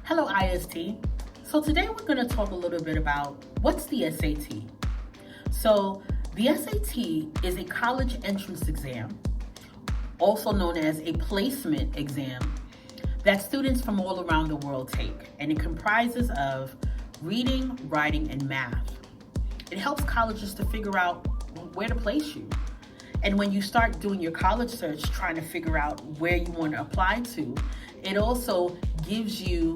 Hello, IST. So today we're going to talk a little bit about what's the SAT. So the SAT is a college entrance exam, also known as a placement exam, that students from all around the world take, and it comprises of reading, writing, and math. It helps colleges to figure out where to place you. And when you start doing your college search, trying to figure out where you want to apply to, it also gives you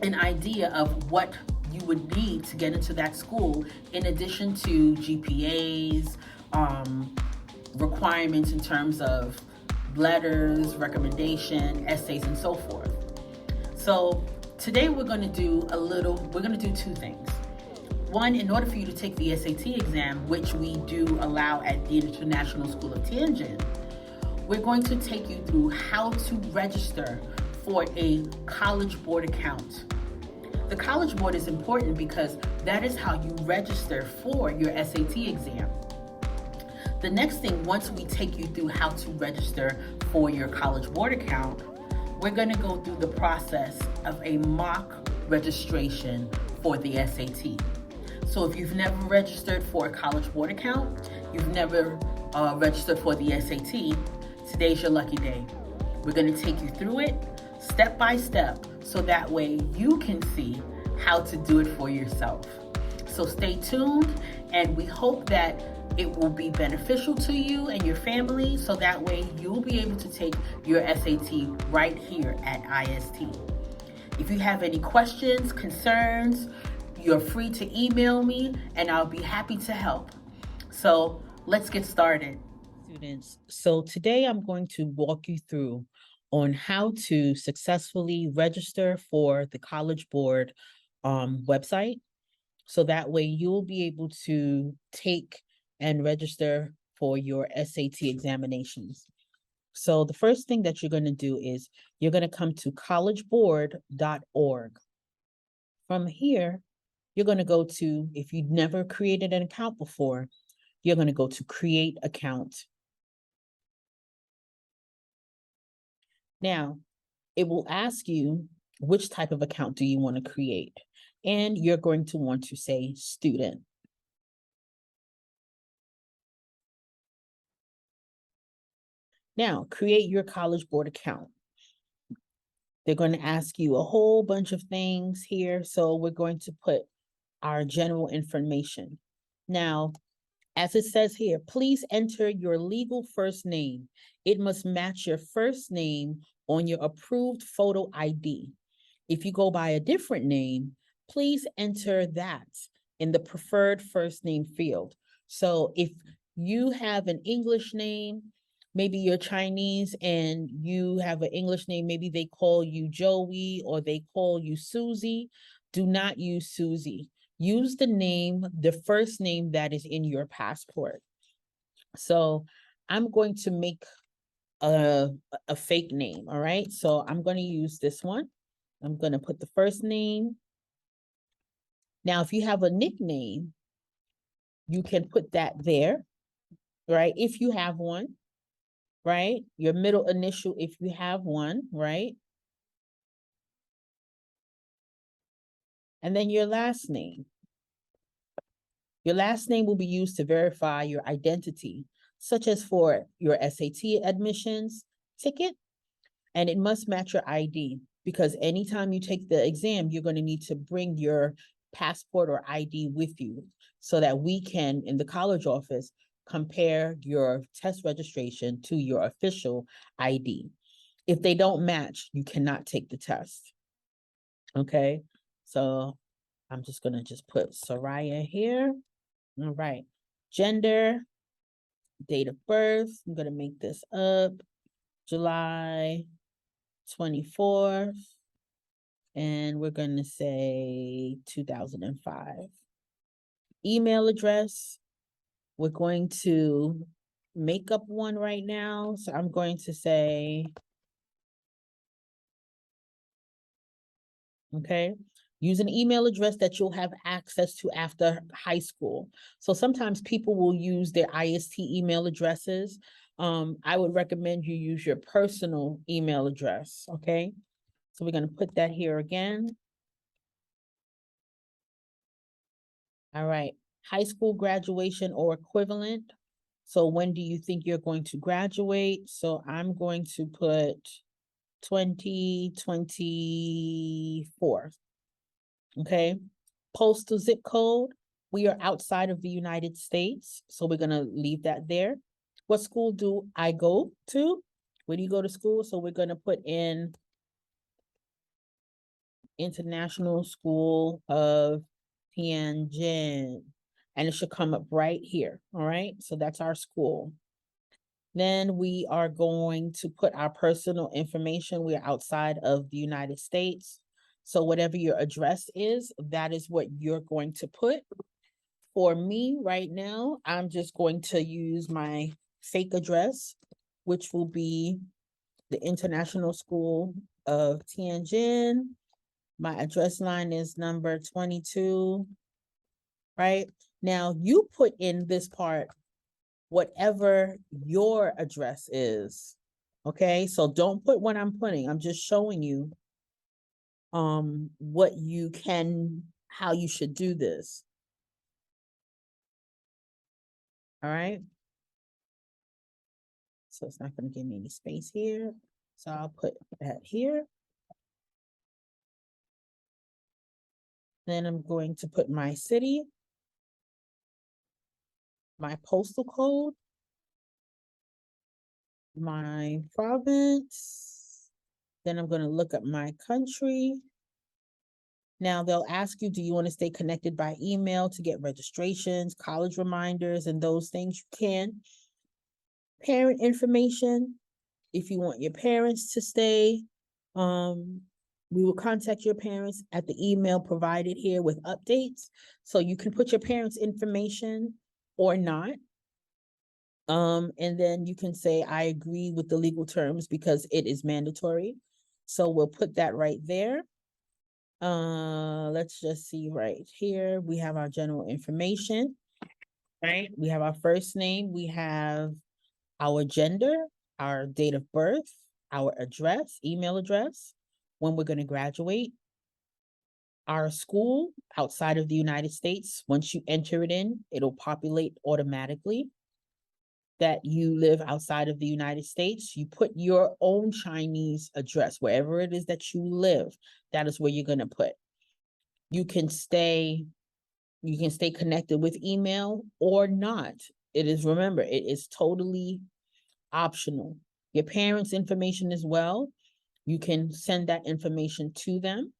an idea of what you would need to get into that school, in addition to GPAs, requirements in terms of letters, recommendation, essays, and so forth. So today we're going to do two things. One, in order for you to take the SAT exam, which we do allow at the International School of Tianjin, we're going to take you through how to register for a College Board account. The College Board is important because that is how you register for your SAT exam. The next thing, once we take you through how to register for your College Board account, we're going to go through the process of a mock registration for the SAT. So if you've never registered for a College Board account, you've never registered for the SAT, today's your lucky day. We're going to take you through it step by step so that way you can see how to do it for yourself. So stay tuned, and we hope that it will be beneficial to you and your family, so that way you'll be able to take your SAT right here at IST. If you have any questions, concerns, you're free to email me and I'll be happy to help. So let's get started. Students, so today I'm going to walk you through on how to successfully register for the College Board website. So that way you'll be able to take and register for your SAT examinations. So the first thing that you're going to do is you're going to come to collegeboard.org. From here, you're going to go to, if you've never created an account before, you're going to go to create account. Now, it will ask you which type of account do you want to create, and you're going to want to say student. Now, create your College Board account. They're going to ask you a whole bunch of things here, so we're going to put our general information. Now, as it says here, please enter your legal first name. It must match your first name on your approved photo ID. If you go by a different name, please enter that in the preferred first name field. So if you have an English name, maybe you're Chinese and you have an English name, maybe they call you Joey or they call you Susie, do not use Susie. Use the first name that is in your passport. So I'm going to make a fake name, all right? So I'm going to use this one. I'm going to put the first name. Now, if you have a nickname, you can put that there, right? If you have one, right? Your middle initial, if you have one, right? And then your last name. Your last name will be used to verify your identity, such as for your SAT admissions ticket, and it must match your ID, because anytime you take the exam, you're going to need to bring your passport or ID with you so that we can, in the college office, compare your test registration to your official ID. If they don't match, you cannot take the test. Okay, so I'm just going to just put Soraya here. All right, gender, date of birth, I'm going to make this up, July 24th, and we're going to say 2005. Email address, we're going to make up one right now. So I'm going to say, okay, use an email address that you'll have access to after high school. So sometimes people will use their IST email addresses. I would recommend you use your personal email address, okay? So we're going to put that here again. All right. High school graduation or equivalent. So when do you think you're going to graduate? So I'm going to put 2024. Okay. Postal zip code. We are outside of the United States, so we're going to leave that there. What school do I go to? Where do you go to school? So we're going to put in International School of Tianjin. And it should come up right here. All right. So that's our school. Then we are going to put our personal information. We are outside of the United States. So whatever your address is, that is what you're going to put. For me right now, I'm just going to use my fake address, which will be the International School of Tianjin. My address line is number 22, right? Now you put in this part, whatever your address is, okay? So don't put what I'm putting. I'm just showing you what you can, how you should do this. All right. So it's not going to give me any space here. So I'll put that here. Then I'm going to put my city, my postal code, my province. Then I'm going to look up my country. Now they'll ask you, do you want to stay connected by email to get registrations, college reminders, and those things? You can. Parent information, if you want your parents to stay, we will contact your parents at the email provided here with updates. So you can put your parents' information or not. And then you can say, I agree with the legal terms because it is mandatory. So we'll put that right there. Let's just see right here. We have our general information, right? We have our first name. We have our gender, our date of birth, our address, email address, when we're going to graduate, our school outside of the United States. Once you enter it in, it'll populate automatically that you live outside of the United States. You put your own Chinese address, wherever it is that you live, that is where you're going to put. You can stay connected with email or not. It is, remember, it is totally optional. Your parents' information as well, you can send that information to them,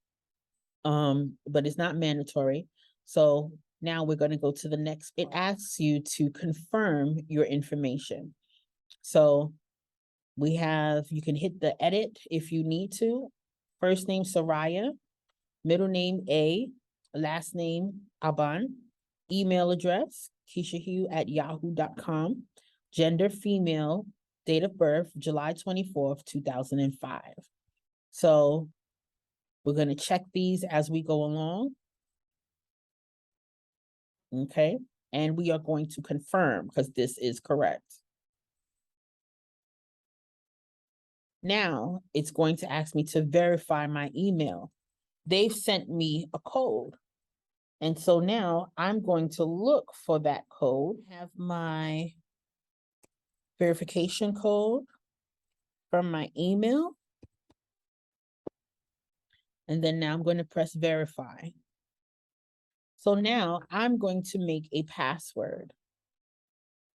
but it's not mandatory. So now we're going to go to the next. It asks you to confirm your information. So we have, you can hit the edit if you need to. First name, Soraya. Middle name, A. Last name, Abban. Email address, KeishaHugh@yahoo.com. Gender, female. Date of birth, July 24th, 2005. So we're going to check these as we go along. Okay. And we are going to confirm because this is correct. Now it's going to ask me to verify my email. They've sent me a code. And so now I'm going to look for that code. I have my verification code from my email. And then now I'm going to press verify. So now I'm going to make a password.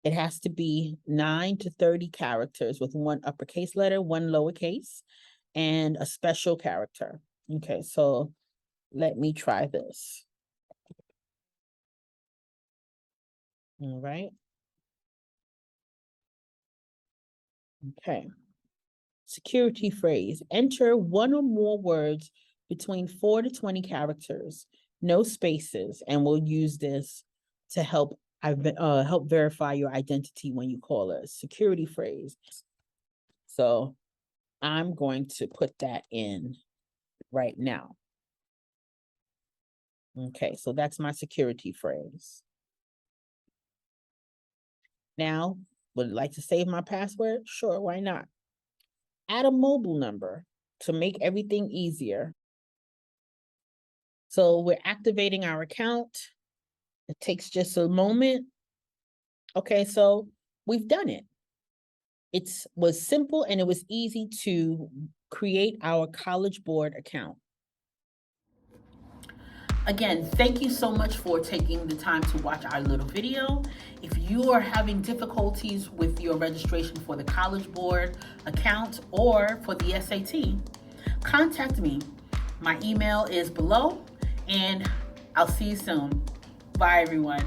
It has to be 9 to 30 characters with one uppercase letter, one lowercase, and a special character. Okay, so let me try this. All right. Okay. Security phrase. Enter one or more words between 4 to 20 characters, no spaces, and we'll use this to help verify your identity when you call a security phrase. So I'm going to put that in right now. Okay, so that's my security phrase. Now, would I like to save my password? Sure, why not? Add a mobile number. to make everything easier. So we're activating our account. It takes just a moment. Okay, so we've done it. It was simple and it was easy to create our College Board account. Again, thank you so much for taking the time to watch our little video. If you are having difficulties with your registration for the College Board account or for the SAT, contact me. My email is below, and I'll see you soon. Bye, everyone.